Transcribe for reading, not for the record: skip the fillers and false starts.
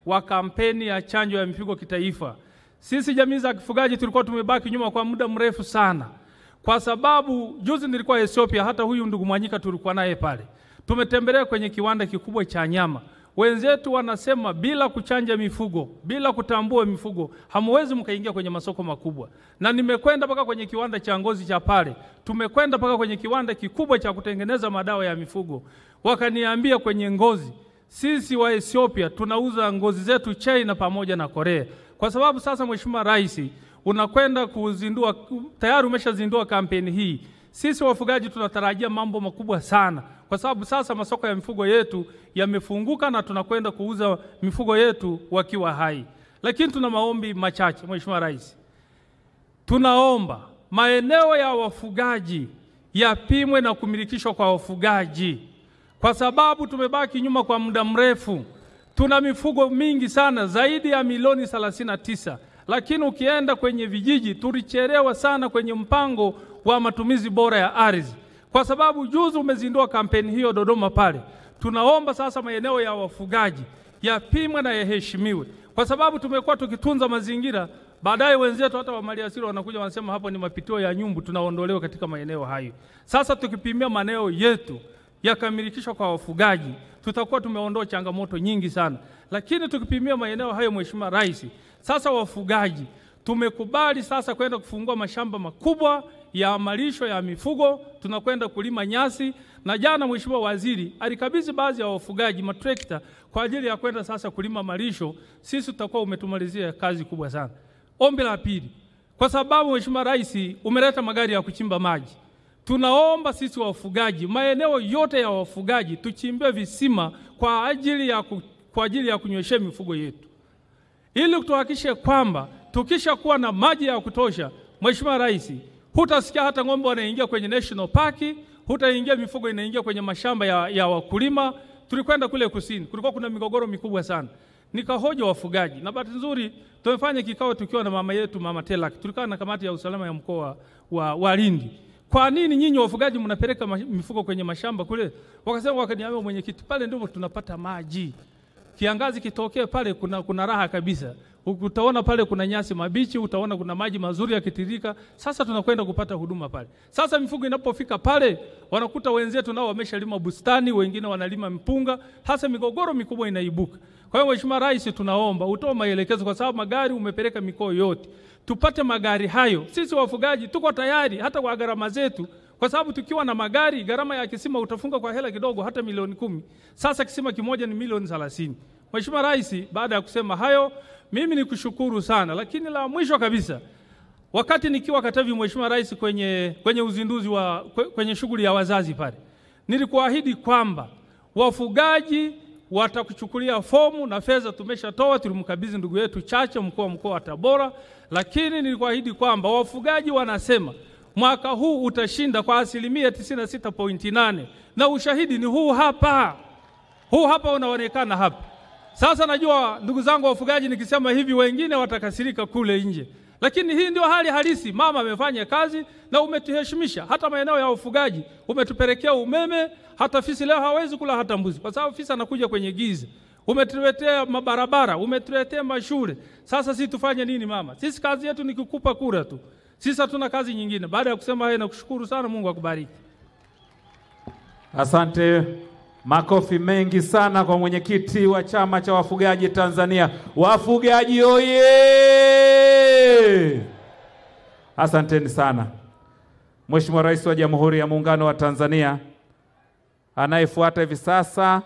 wa kampeni ya chanjo ya mifugo kitaifa. Sisi jamii za kifugaji tulikuwa tumebaki nyuma kwa muda mrefu sana. Kwa sababu juzi nilikuwa Ethiopia, hata huyu ndugu Mwanyika tulikuwa naye pale. Tumetembelea kwenye kiwanda kikubwa cha nyama. Wenzetu wanasema bila kuchanja mifugo, bila kutambua mifugo, hamwezi mkaingia kwenye masoko makubwa. Na nimekwenda mpaka kwenye kiwanda cha ngozi cha pale. Tumekwenda mpaka kwenye kiwanda kikubwa cha kutengeneza madawa ya mifugo. Wakaniambia kwenye ngozi, sisi wa Ethiopia tunauza ngozi zetu China pamoja na Korea. Kwa sababu sasa Mheshimiwa Rais unakwenda kuzindua, tayari umeshazindua kampeni hii. Sisi wafugaji tunatarajia mambo makubwa sana. Kwa sababu sasa masoko ya mifugo yetu yamefunguka na tunakwenda kuuza mifugo yetu wakiwa hai. Lakini tuna maombi machache Mheshimiwa Rais. Tunaomba maeneo ya wafugaji yapimwe na kumilikishwa kwa wafugaji. Kwa sababu tumebaki nyuma kwa muda mrefu. Tuna mifugo mingi sana zaidi ya milioni 39. Lakini ukienda kwenye vijiji tulichelewa sana kwenye mpango wa matumizi bora ya ardhi. Kwa sababu juzi umezindua kampeni hiyo Dodoma pale. Tunaomba sasa maeneo ya wafugaji yapimwe na yaheshimiwe. Kwa sababu tumekuwa tukitunza mazingira, baadaye wenzetu hata wa maliasili wanakuja wanasema hapo ni mapitio ya nyumbu, tunaondolewa katika maeneo hayo. Sasa tukipimia maeneo yetu yakamilikishwa kwa wafugaji, tutakuwa tumeondoa changamoto nyingi sana. Lakini tukipimia maeneo hayo Mheshimiwa Rais, sasa wafugaji tumekubali sasa kwenda kufungua mashamba makubwa ya malisho ya mifugo, tunakwenda kulima nyasi. Na jana Mheshimiwa Waziri alikabidhi baadhi ya wafugaji matrekta kwa ajili ya kwenda sasa kulima malisho. Sisi tutakuwa umetumalizia kazi kubwa sana. Ombi la pili, kwa sababu Mheshimiwa Rais umeleta magari ya kuchimba maji, tunaomba sisi wafugaji maeneo yote ya wafugaji tuchimbie visima kwa ajili ya kunyweshea mifugo yetu, ili tuhakikishe kwamba tukisha kuwa na maji ya kutosha Mheshimiwa Rais, hutasikia hata ng'ombe wanaingia kwenye national park, hutaingia mifugo inaingia kwenye mashamba ya wakulima. Tulikwenda kule kusini, kulikuwa kuna migogoro mikubwa sana. Nikahoja wafugaji, na bahati nzuri tumefanya kikao tukiwa na mama yetu Mama Telak. Tulikaa na kamati ya usalama ya mkoa wa Lindi. Kwa nini nyinyi wafugaji mnapeleka mifugo kwenye mashamba kule? Wakasema, wakaniambia mwenyekiti, pale ndipo tunapata maji. Kiangazi kitokee pale kuna raha kabisa. Utaona pale kuna nyasi mabichi, utaona kuna maji mazuri yakitirika. Sasa tunakwenda kupata huduma pale. Sasa mifugo inapofika pale, wanakuta wenzetu nao wameshalima bustani, wengine wanalima mpunga, hasa migogoro mikubwa inaibuka. Kwa hiyo Mheshimiwa Rais tunaomba utoe maelekezo, kwa sababu magari umepeleka mikoa yote. Tupate magari hayo. Sisi wafugaji tuko tayari hata kwa gharama zetu. Kwa sababu tukiwa na magari, gharama ya kisima utafunga kwa hela kidogo hata milioni 10. Sasa kisima kimoja ni milioni 30. Mheshimiwa Rais, baada ya kusema hayo, mimi nikushukuru sana. Lakini la mwisho kabisa, wakati nikiwa Katavi Mheshimiwa Rais kwenye uzinduzi kwenye shughuli ya wazazi pale, nilikuahidi kwamba wafugaji watakuchukulia fomu na fedha tumeshatoa, tulimkabidhi ndugu yetu Chacha mkuu wa Tabora. Lakini nilikuahidi kwamba wafugaji wanasema mwaka huu utashinda kwa 96.8, na ushahidi ni huu hapa. Huu hapa unaonekana hapa. Sasa najua ndugu zangu wafugaji nikisema hivi wengine watakasirika kule nje. Lakini hii ndio hali halisi. Mama amefanya kazi na umetuheshimisha. Hata maeneo ya wafugaji umetupelekea umeme, hata fisi leo hawezi kula hata mbuzi kwa sababu fisi anakuja kwenye giza. Umetuletea mabarabara, umetuletea mashule. Sasa sisi tufanye nini mama? Sisi kazi yetu ni kukupa kura tu. Sisi hatuna kazi nyingine. Baada ya kusema haya nakushukuru sana, Mungu akubariki. Asante. Makofi mengi sana kwa mwenyekiti wa Chama cha Wafugaji Tanzania. Wafugaji oye! Asanteni sana. Mheshimiwa Rais wa Jamhuri ya Muungano wa Tanzania anayefuata hivi sasa